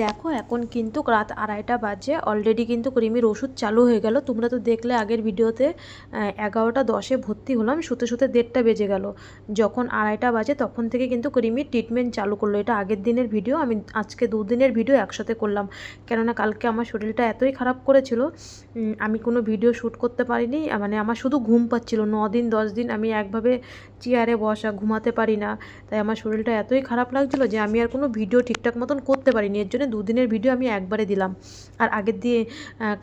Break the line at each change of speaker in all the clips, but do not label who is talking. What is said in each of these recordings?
দেখো এখন কিন্তু রাত 2:30 বাজে, অলরেডি কিন্তু রিমির ওষুধ চালু হয়ে গেল। তোমরা তো দেখলে আগের ভিডিওতে 11টা 10-এ ভর্তি হলাম, শুতে শুতে 1:30টা বেজে গেল। যখন 2:30 বাজে তখন থেকে কিন্তু রিমির ট্রিটমেন্ট চালু করলো। এটা আগের দিনের ভিডিও, আমি আজকে 2 দিনের ভিডিও একসাথে করলাম, কেননা কালকে আমার শরীরটা এতই খারাপ করেছিল, আমি কোনো ভিডিও শ্যুট করতে পারিনি। মানে আমার শুধু ঘুম পাচ্ছিল, 9 দিন 10 দিন আমি একভাবে চেয়ারে বসা, ঘুমাতে পারি না। তাই আমার শরীরটা এতই খারাপ লাগছিলো যে আমি আর কোনো ভিডিও ঠিকঠাক মতন করতে পারিনি। এর জন্য 2 দিনের ভিডিও আমি একবারে দিলাম। আর আগের দিয়ে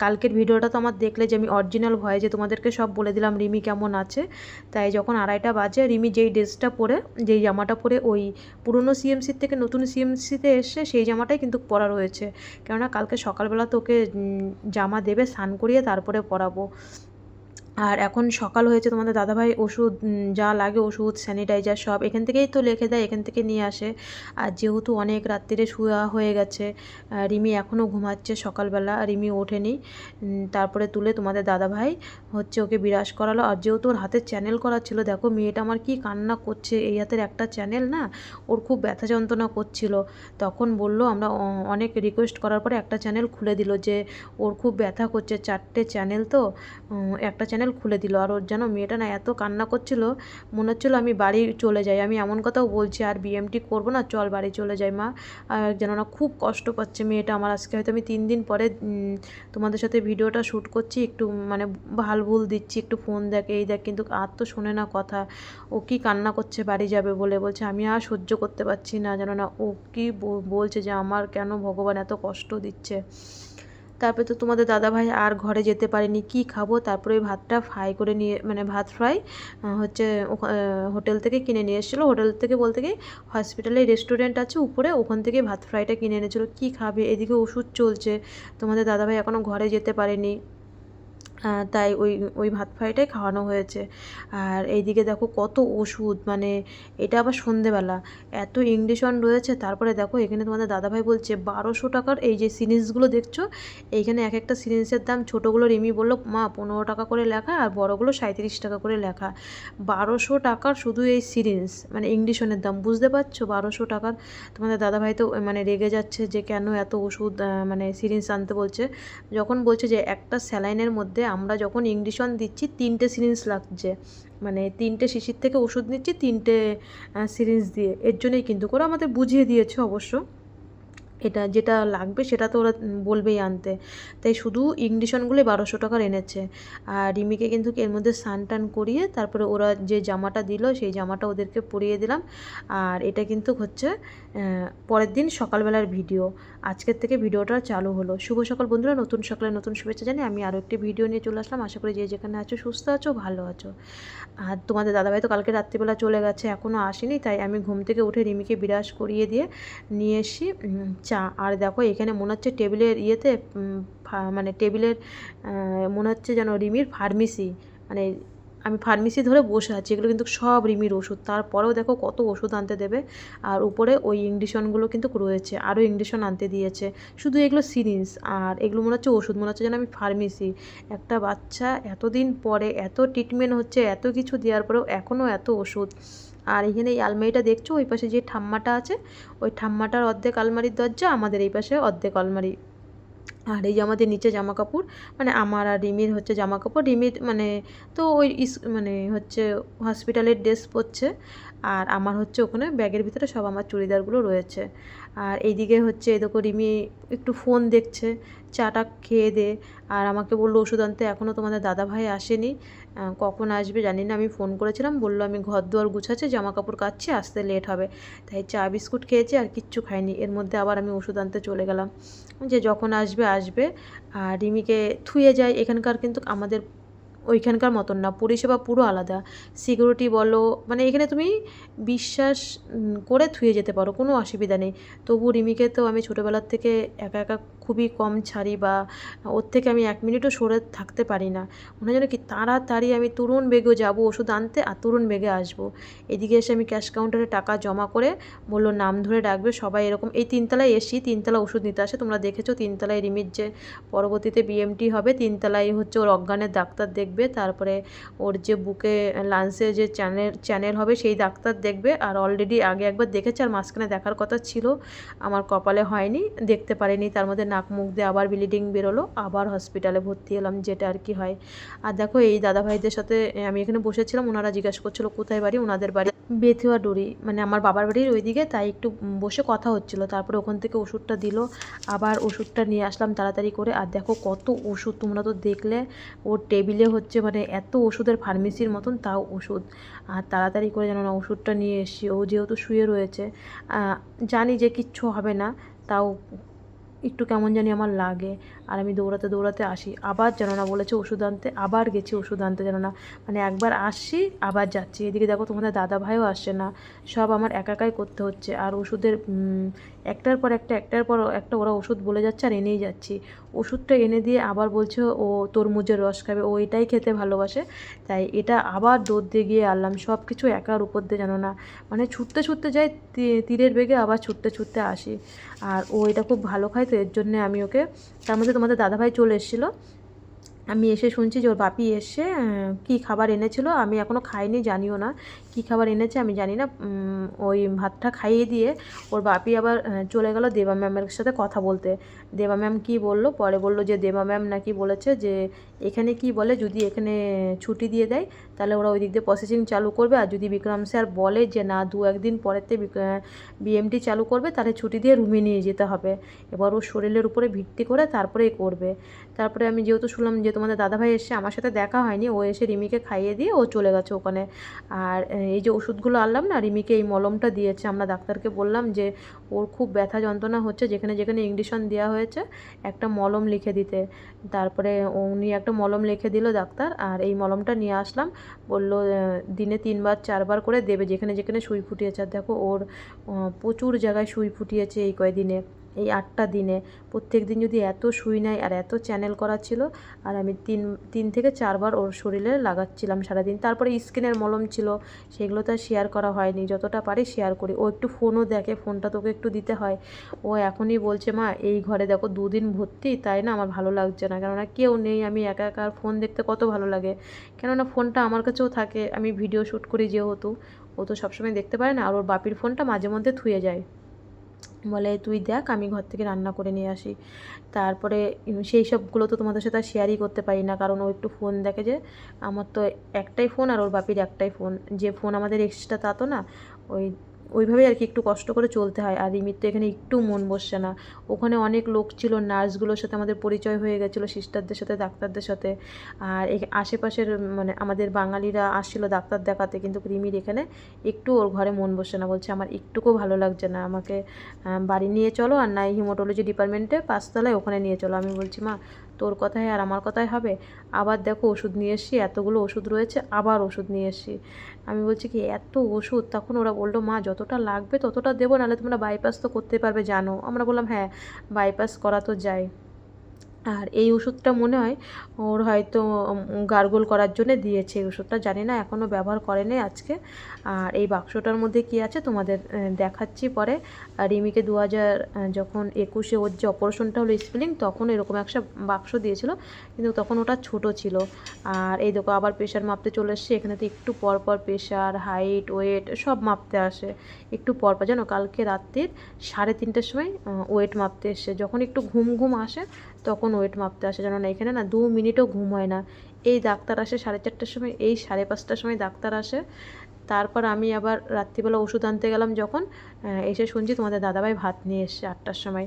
কালকের ভিডিওটা তো আমার দেখলে যে আমি অরিজিনাল ভয়েসে তোমাদেরকে সব বলে দিলাম রিমি কেমন আছে। তাই যখন 2:30 বাজে রিমি যেই ড্রেসটা পরে, যেই জামাটা পরে ওই পুরনো সিএমসির থেকে নতুন সিএমসিতে এসে সেই জামাটাই কিন্তু পরা রয়েছে, কেননা কালকে সকালবেলা তোকে জামা দেবে, স্নান করিয়ে তারপরে পরাবো। আর এখন সকাল হয়েছে, তোমাদের দাদাভাই ওষুধ যা লাগে ওষুধ স্যানিটাইজার সব এখান থেকেই তো লিখে দেয়, এখান থেকে নিয়ে আসে। আর যেহেতু অনেক রাত্রিরে শুয়া হয়ে গেছে, রিমি এখনও ঘুমাচ্ছে, সকালবেলা রিমি ওঠেনি। তারপরে তুলে তোমাদের দাদাভাই হচ্ছে ওকে বিরাজ করালো। আর যেহেতু ওর হাতের চ্যানেল করা ছিল, দেখো মেয়েটা আমার কি কান্না করছে, এই হাতের একটা চ্যানেল না, ওর খুব ব্যথা যন্ত্রণা করছিল। তখন বলল, আমরা অনেক রিকোয়েস্ট করার পরে একটা চ্যানেল খুলে দিল, যে ওর খুব ব্যথা করছে, 4টে চ্যানেল তো, একটা চ্যানেল খুলে দিল। আর ওর যেন মেয়েটা না এত কান্না করছিল, মনে হচ্ছিলো আমি বাড়ি চলে যাই। আমি এমন কথাও বলছি, আর বিএমটি করবো না, চল বাড়ি চলে যাই মা। আর যেন না খুব কষ্ট পাচ্ছে মেয়েটা আমার। আজকে হয়তো আমি 3 দিন পরে তোমাদের সাথে ভিডিওটা শ্যুট করছি, একটু মানে ভাল ভুল দিচ্ছি, একটু ফোন দেখ এই দেখ, কিন্তু আর তো শোনে না কথা। ও কি কান্না করছে বাড়ি যাবে বলে, বলছে আমি আর সহ্য করতে পারছি না, যেন না ও কি বলছে যে আমার কেন ভগবান এত কষ্ট দিচ্ছে। তারপরে তো তোমাদের দাদাভাই আর ঘরে যেতে পারেনি, কি খাবো, তারপরে ওই ভাতটা ফ্রাই করে নিয়ে, মানে ভাত ফ্রাই হচ্ছে হোটেল থেকে কিনে নিয়ে এসেছিলো। হোটেল থেকে বলতে কি হসপিটালে রেস্টুরেন্ট আছে উপরে, ওখান থেকে ভাত ফ্রাইটা কিনে এনেছিলো। কি খাবে, এদিকে ওষুধ চলছে, তোমাদের দাদাভাই এখনও ঘরে যেতে পারেনি, তাই ওই ভাত ফ্রাইটাই খাওয়ানো হয়েছে। আর এইদিকে দেখো কত ওষুধ, মানে এটা আবার সন্ধেবেলা, এত ইঞ্জেকশন রয়েছে। তারপরে দেখো এখানে তোমাদের দাদাভাই বলছে 1200 টাকার এই যে সিরিঞ্জগুলো দেখছো, এইখানে এক একটা সিরিঞ্জের দাম, ছোটোগুলো রিমি বললো মা 15 টাকা করে লেখা, আর বড়োগুলো 37 টাকা করে লেখা। 1200 টাকার শুধু এই সিরিঞ্জ, মানে ইঞ্জেকশনের দাম, বুঝতে পারছো 1200 টাকার। তোমাদের দাদাভাই তো মানে রেগে যাচ্ছে যে কেন এত ওষুধ, মানে সিরিঞ্জ আনতে বলছে। যখন বলছে যে একটা স্যালাইনের মধ্যে আমরা যখন ইঞ্জেকশন দিচ্ছি 3টে সিরিঞ্জ লাগছে, মানে 3টে শিশির থেকে ওষুধ নিচ্ছি 3টে সিরিঞ্জ দিয়ে, এর জন্যই কিন্তু করে আমাদের বুঝিয়ে দিয়েছে অবশ্য। এটা যেটা লাগবে সেটা তো ওরা বলবেই আনতে। তাই শুধু ইঞ্জেকশনগুলোই 1200 টাকার এনেছে। আর রিমিকে কিন্তু এর মধ্যে স্নান টান করিয়ে তারপরে ওরা যে জামাটা দিল সেই জামাটা ওদেরকে পরিয়ে দিলাম। আর এটা কিন্তু হচ্ছে পরের দিন সকালবেলার ভিডিও, আজকের থেকে ভিডিওটা চালু হলো। শুভ সকাল বন্ধুরা, নতুন সকালে নতুন শুভেচ্ছা জানি। আমি আরও একটি ভিডিও নিয়ে চলে আসলাম, আশা করি যে যেখানে আছো সুস্থ আছো, ভালো আছো। আর তোমাদের দাদাভাই তো কালকে রাত্রিবেলা চলে গেছে, এখনও আসেনি। তাই আমি ঘুম থেকে উঠে রিমিকে বিরাজ করিয়ে দিয়ে নিয়ে এসি চা। আর দেখো এখানে মনে হচ্ছে টেবিলের ইয়েতে, মানে টেবিলের মনে হচ্ছে যেন রিমির ফার্মেসি, মানে আমি ফার্মেসি ধরে বসে আছি, এগুলো কিন্তু সব রিমির ওষুধ। তারপরেও দেখো কত ওষুধ আনতে দেবে। আর উপরে ওই ইঞ্জেকশনগুলো কিন্তু রয়েছে, আরও ইঞ্জেকশন আনতে দিয়েছে। শুধু এগুলো সিরিঞ্জ, আর এগুলো মনে হচ্ছে ওষুধ, মনে হচ্ছে যেন আমি ফার্মেসি। একটা বাচ্চা এতদিন পরে এত ট্রিটমেন্ট হচ্ছে, এত কিছু দেওয়ার পরেও এখনও এত ওষুধ। আর এখানে এই আলমারিটা দেখছো, ওই পাশে যে ঠাম্মাটা আছে, ওই ঠাম্মাটার অর্ধেক আলমারির দরজা, আমাদের এই পাশে অর্ধেক আলমারি। আর এই যে আমাদের নিচে জামা কাপড়, মানে আমার আর রিমির হচ্ছে জামা কাপড়, রিমির মানে তো ওই মানে হচ্ছে হসপিটালের ড্রেস পরছে। আর আমার হচ্ছে ওখানে ব্যাগের ভিতরে সব আমার চুড়িদারগুলো রয়েছে। আর এইদিকে হচ্ছে এদিকে রিমি একটু ফোন দেখছে, চাটা খেয়ে দে। আর আমাকে বললো ওষুধ আনতে, এখনও তোমাদের দাদাভাই আসেনি, কখন আসবে জানি না। আমি ফোন করেছিলাম, বললো আমি ঘর দুয়ার গুছাচ্ছি, জামা কাপড় কাচ্ছি, আসতে লেট হবে। তাই চা বিস্কুট খেয়েছি, আর কিচ্ছু খাইনি। এর মধ্যে আবার আমি ওষুধ আনতে চলে গেলাম, যে যখন আসবে আসবে। আর রিমিকে থুয়ে যায়। এখানকার কিন্তু আমাদের ওইখানকার মতন না, পরিষেবা পুরো আলাদা। সিকিউরিটি বলো, মানে এখানে তুমি বিশ্বাস করে থুয়ে যেতে পারো, কোনো অসুবিধা নেই। তবু রিমিকে তো আমি ছোটোবেলার থেকে একা একা খুবই কম ছাড়ি, বা ওর থেকে আমি 1 মিনিটও সরে থাকতে পারি না। মনে হয় যেন কি তাড়াতাড়ি আমি তুরুন বেগে যাবো ওষুধ আনতে, আর তুরুন বেগে আসবো। এদিকে এসে আমি ক্যাশ কাউন্টারে টাকা জমা করে বললো নাম ধরে ডাকবে সবাই, এরকম। এই 3তলায় এসি, 3তলা ওষুধ নিতে আসে, তোমরা দেখেছো 3তলায় রিমির যে পরবর্তীতে বিএমটি হবে, 3তলায় হচ্ছে ওর অজ্ঞানের ডাক্তার দেখবে। দেখবে, তারপরে ওর যে বুকে লাঞ্চে যে চ্যানেল হবে সেই ডাক্তার দেখবে। আর অলরেডি আগে একবার দেখেছে, আর মাঝখানে দেখার কথা ছিল, আমার কপালে হয়নি, দেখতে পারিনি। তার মধ্যে নাক মুখ দিয়ে আবার ব্লিডিং বেরোলো, আবার হসপিটালে ভর্তি হলাম, যেটা আর কি হয়। আর দেখো এই দাদাভাইদের সাথে আমি এখানে বসেছিলাম, ওনারা জিজ্ঞাসা করছিলো কোথায় বাড়ি। ওনাদের বাড়ি বেথুয়া ডুরি, মানে আমার বাবার বাড়ির ওইদিকে, তাই একটু বসে কথা হচ্ছিলো। তারপরে ওখান থেকে ওষুধটা দিল, আবার ওষুধটা নিয়ে আসলাম তাড়াতাড়ি করে। আর দেখো কত ওষুধ, তোমরা তো দেখলে ওর টেবিলে হচ্ছে মানে এত ওষুধের ফার্মেসির মতন, তাও ওষুধ। আর তাড়াতাড়ি করে যেন না ওষুধটা নিয়ে এসছি। ও যেহেতু শুয়ে রয়েছে, জানি যে কিচ্ছু হবে না, তাও একটু কেমন জানি আমার লাগে। আর আমি দৌড়াতে দৌড়াতে আসি, আবার যেন না বলেছে ওষুধ আনতে, আবার গেছি ওষুধ আনতে, যেন না মানে একবার আসছি আবার যাচ্ছি। এদিকে দেখো তোমাদের দাদা ভাইও আসছে না, সব আমার একাই করতে হচ্ছে। আর ওষুধের একটার পর একটা ওরা ওষুধ বলে যাচ্ছে আর এনেই যাচ্ছি। ওষুধটা এনে দিয়ে আবার বলছে ও তরমুজের রস খাবে, ও এটাই খেতে ভালোবাসে, তাই এটা আবার দৌড় দিয়ে গিয়ে আনলাম। সব কিছু একার উপর দিয়ে যেন না মানে ছুটতে ছুটতে যাই তীরের বেগে, আবার ছুটতে ছুটতে আসি। আর ও এটা খুব ভালো খায়, তো এর জন্যে আমি ওকে, তার মধ্যে তোমাদের দাদাভাই চলে এসেছিলো। আমি এসে শুনছি যে ওর বাপি এসে কী খাবার এনেছিল, আমি এখনও খাইনি, জানিও না কী খাবার এনেছে, আমি জানি না। ওই ভাতটা খাইয়ে দিয়ে ওর বাপি আবার চলে গেল দেবা ম্যামের সাথে কথা বলতে। দেবা ম্যাম কী বললো, পরে বললো যে দেবা ম্যাম নাকি বলেছে যে এখানে কি বলে, যদি এখানে ছুটি দিয়ে দেয় তাহলে ওরা ওই দিক দিয়ে প্রসেসিং চালু করবে, আর যদি বিক্রম স্যার বলে যে না 2-1 দিন পরেতে বিএমটি চালু করবে, তাহলে ছুটি দিয়ে রুমে নিয়ে যেতে হবে। এবার ওর শরীরের উপরে ভিত্তি করে তারপরেই করবে। তারপরে আমি যেহেতু শুনলাম যে তোমাদের দাদাভাই এসে, আমার সাথে দেখা হয়নি, ও এসে রিমিকে খাইয়ে দিয়ে ও চলে গেছে ওখানে। আর এই যে ওষুধগুলো আনলাম না, রিমিকে এই মলমটা দিয়েছে। আমরা ডাক্তারকে বললাম যে ওর খুব ব্যথা যন্ত্রণা হচ্ছে, যেখানে যেখানে ইঞ্জেকশন দেওয়া হয়েছে একটা মলম লিখে দিতে। তারপরে উনি একটা মলম লিখে দিল ডাক্তার, আর এই মলমটা নিয়ে আসলাম। বলল দিনে 3-4 করে দেবে, যেখানে যেখানে সুই ফুটিয়েছে। আর দেখো ওর প্রচুর জায়গায় সুই ফুটিয়েছে এই কয়দিনে, এই 8টা দিনে। প্রত্যেক দিন যদি এত সুই নেয়, আর এত চ্যানেল করা ছিল, আর আমি 3 থেকে 4 বার ওর শরীরে লাগাচ্ছিলাম সারাদিন। তারপরে স্কিনের মলম ছিল, সেগুলো তো আর শেয়ার করা হয়নি, যতটা পারি শেয়ার করি। ও একটু ফোনও দেখে, ফোনটা তোকে একটু দিতে হয়। ও এখনই বলছে মা এই ঘরে দেখো 2 দিন ভর্তি, তাই না আমার ভালো লাগছে না, কেননা কেউ নেই, আমি একা একা, আর ফোন দেখতে কত ভালো লাগে। কেননা ফোনটা আমার কাছেও থাকে, আমি ভিডিও শ্যুট করি যেহেতু, ও তো সবসময় দেখতে পারে না। আর ওর বাপির ফোনটা মাঝে মধ্যে থুয়ে যায়, বলে তুই দেখ আমি ঘর থেকে রান্না করে নিয়ে আসি। তারপরে সেই সবগুলো তো তোমাদের সাথে শেয়ারই করতে পারি না, কারণ ও একটু ফোন দেখে যে। আমার তো একটাই ফোন, আর ওর বাপির একটাই ফোন, যে ফোন আমাদের এক্সট্রা তা তো না। ওইভাবেই আর কি একটু কষ্ট করে চলতে হয়। আর রিমির তো এখানে একটু মন বসছে না। ওখানে অনেক লোক ছিল, নার্সগুলোর সাথে আমাদের পরিচয় হয়ে গেছিলো, সিস্টারদের সাথে, ডাক্তারদের সাথে। আর আশেপাশের মানে আমাদের বাঙালিরা আসছিলো ডাক্তার দেখাতে, কিন্তু রিমির এখানে একটু ওর ঘরে মন বসছে না। বলছে আমার একটুকুও ভালো লাগছে না, আমাকে বাড়ি নিয়ে চলো, আর নাই হিমোটোলজি ডিপার্টমেন্টে 5 তলায় ওখানে নিয়ে চলো। আমি বলছি মা তোর কথায় আর আমার কথায় হবে? আবার দেখো ওষুধ নিয়ে এসছি, এতগুলো ওষুধ রয়েছে, আবার ওষুধ নিয়ে এসছি। আমি বলছি কি এত ওষুধ? তখন ওরা বললো মা যতটা লাগবে ততটা দেবো, নাহলে তোমরা বাইপাস তো করতে পারবে জানো। আমরা বললাম হ্যাঁ বাইপাস করা তো যায়। আর এই ওষুধটা মনে হয় ওর হয়তো গার্গল করার জন্য দিয়েছে। এই ওষুধটা জানি না, এখনও ব্যবহার করেনি আজকে। আর এই বাক্সটার মধ্যে কি আছে তোমাদের দেখাচ্ছি পরে। আর রিমিকে 2021 ওর যে অপারেশনটা হলো স্পেলিং, তখন এরকম একটা বাক্স দিয়েছিল, কিন্তু তখন ওটা ছোট ছিল। আর এই দেখো আবার প্রেশার মাপতে চলে এসছে। এখানে তো একটু পরপর প্রেশার, হাইট, ওয়েট সব মাপতে আসে একটু পরপর। জানো কালকে রাত্রির 3:30টার সময় ওয়েট মাপতে এসছে। যখন একটু ঘুম ঘুম আসে তখন ওয়েট মাপতে আসে, জানো না এখানে না 2 মিনিটও ঘুম হয় না। এই ডাক্তার আসে 4:30টার সময়, এই 5:30টার সময় ডাক্তার আসে। তারপর আমি আবার রাত্রিবেলা ওষুধ আনতে গেলাম যখন, এসে শুনছি তোমাদের দাদাভাই ভাত নিয়ে এসছে 8টার সময়।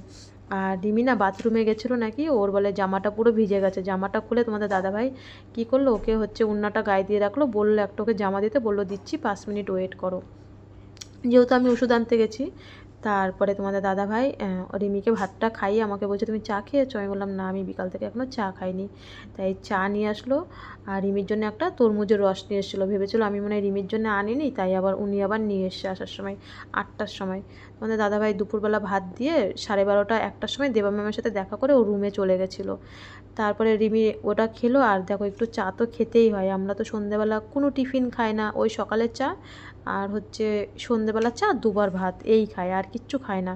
আর রিমি না বাথরুমে গেছিলো নাকি, ওর বলে জামাটা পুরো ভিজে গেছে। জামাটা খুলে তোমাদের দাদাভাই কী করলো, ওকে হচ্ছে উন্নাটা গায়ে দিয়ে রাখলো, বললো একটা ওকে জামা দিতে, বললো দিচ্ছি 5 মিনিট ওয়েট করো। যেহেতু আমি ওষুধ আনতে গেছি। তারপরে তোমাদের দাদাভাই রিমিকে ভাতটা খাইয়ে আমাকে বলছে তুমি চা খেয়েছো? আমি বললাম না আমি বিকাল থেকে এখনও চা খাইনি। তাই চা নিয়ে আসলো, আর রিমির জন্য একটা তরমুজের রস নিয়ে এসেছিলো। ভেবেছিলো আমি মনে হয় রিমির জন্য আনিনি, তাই আবার উনি আবার নিয়ে এসছে আসার সময় 8টার সময়। তোমাদের দাদাভাই দুপুরবেলা ভাত দিয়ে 12:30 1টার সময় দেবা ম্যামের সাথে দেখা করে ও রুমে চলে গেছিলো। তারপরে রিমি ওটা খেলো। আর দেখো একটু চা তো খেতেই হয়, আমরা তো সন্ধ্যেবেলা কোনো টিফিন খাই না, ওই সকালের চা আর হচ্ছে সন্ধ্যেবেলা চা, 2বার ভাত এই খায়, আর কিচ্ছু খায় না।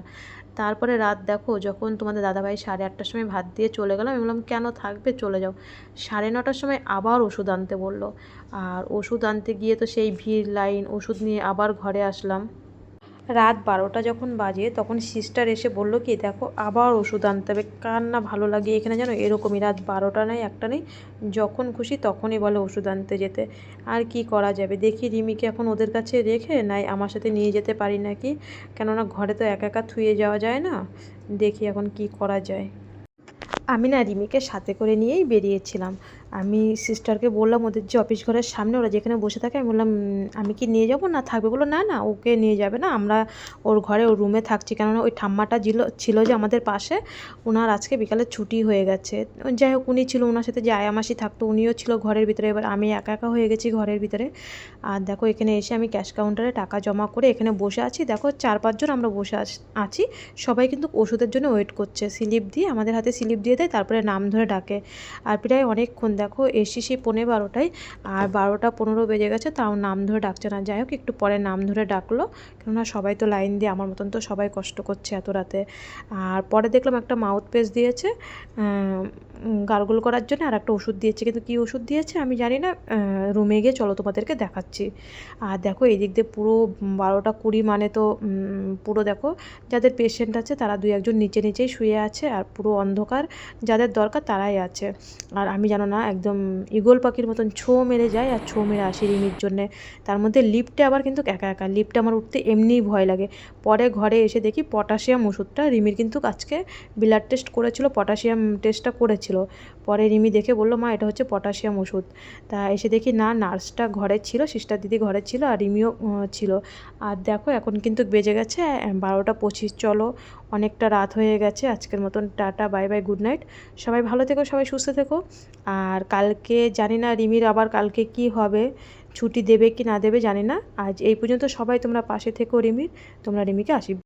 তারপরে রাত দেখো যখন তোমাদের দাদাভাই 8:30টার সময় ভাত দিয়ে চলে গেলাম, আমি বললাম কেন থাকবে, চলে যাও। 9:30টার সময় আবার ওষুধ আনতে বললো, আর ওষুধ আনতে গিয়ে তো সেই ভিড় লাইন, ওষুধ নিয়ে আবার ঘরে আসলাম। রাত 12টা যখন বাজে তখন সিস্টার এসে বললো কি দেখো আবার ওষুধ আনতে হবে। কার না ভালো লাগে এখানে জানো এরকমই, রাত 12টা নেই 1টা নেই, যখন খুশি তখনই বলে ওষুধ আনতে যেতে। আর কি করা যাবে, দেখি রিমিকে এখন ওদের কাছে রেখে নাই আমার সাথে নিয়ে যেতে পারি নাকি, কেননা ঘরে তো একা একা থুয়ে যাওয়া যায় না। দেখি এখন কি করা যায়। আমি না রিমিকে সাথে করে নিয়েই বেরিয়েছিলাম। আমি সিস্টারকে বললাম ওদের যে অফিস ঘরের সামনে ওরা যেখানে বসে থাকে, আমি বললাম আমি কি নিয়ে যাব না থাকবে, বললো না না ওকে নিয়ে যাবে না, আমরা ওর ঘরে ওর রুমে থাকছি, কেননা ওই ঠাম্মাটা ছিল যে আমাদের পাশে, ওনার আজকে বিকালে ছুটি হয়ে গেছে। যাই হোক উনি ছিল, ওনার সাথে যে আয়ামাসি থাকতো উনিও ছিল ঘরের ভিতরে, এবার আমি একা একা হয়ে গেছি ঘরের ভিতরে। আর দেখো এখানে এসে আমি ক্যাশ কাউন্টারে টাকা জমা করে এখানে বসে আছি, দেখো 4-5 জন আমরা বসে আছি, সবাই কিন্তু ওষুধের জন্য ওয়েট করছে। স্লিপ দিয়ে আমাদের হাতে স্লিপ দিয়ে দেয়, তারপরে নাম ধরে ডাকে। আর প্রায় অনেকক্ষণ দেখো এসি সেই 12:15, আর 12টা 15 বেজে গেছে, তাও নাম ধরে ডাকছে না। যাই হোক একটু পরে নাম ধরে ডাকলো, কেননা সবাই তো লাইন দিয়ে আমার মতন তো সবাই কষ্ট করছে এত রাতে। আর পরে দেখলাম একটা মাউথ পেস্ট দিয়েছে গার্গল করার জন্য, আর একটা ওষুধ দিয়েছে, কিন্তু কী ওষুধ দিয়েছে আমি জানি না, রুমে গিয়ে চলো তোমাদেরকে দেখাচ্ছি। আর দেখো এই দিক দিয়ে পুরো 12টা 20 মানে তো পুরো দেখো যাদের পেশেন্ট আছে তারা 2-1 জন নিচে নিচেই শুয়ে আছে, আর পুরো অন্ধকার, যাদের দরকার তারাই আছে। আর আমি জানো না একদম ঈগল পাখির মতন ছো মেরে যায় আর ছো মেরে আসি রিমির জন্যে। তার মধ্যে লিফটে আবার কিন্তু একা একা, লিফটে আমার উঠতে এমনিই ভয় লাগে। পরে ঘরে এসে দেখি পটাশিয়াম ওষুধটা, রিমির কিন্তু আজকে ব্লাড টেস্ট করেছিল, পটাশিয়াম টেস্টটা করেছিল। পরে রিমি দেখে বললো মা এটা হচ্ছে পটাশিয়াম ওষুধ। তা এসে দেখি না নার্সটা ঘরে ছিল, সিস্টার দিদি ঘরে ছিল, আর রিমিও ছিল। আর দেখো এখন কিন্তু বেজে গেছে 12টা 25, চলো অনেকটা রাত হয়ে গেছে, আজকের মতন tata bye bye good night. সবাই ভালো থেকো, সবাই সুস্থ থেকো। আর কালকে জানি না রিমির আবার কালকে কি হবে, ছুটি দেবে কি না দেবে জানি না। আজ এই পর্যন্ত, সবাই তোমরা পাশে থেকো রিমির, তোমরা রিমিকে আশীর্বাদ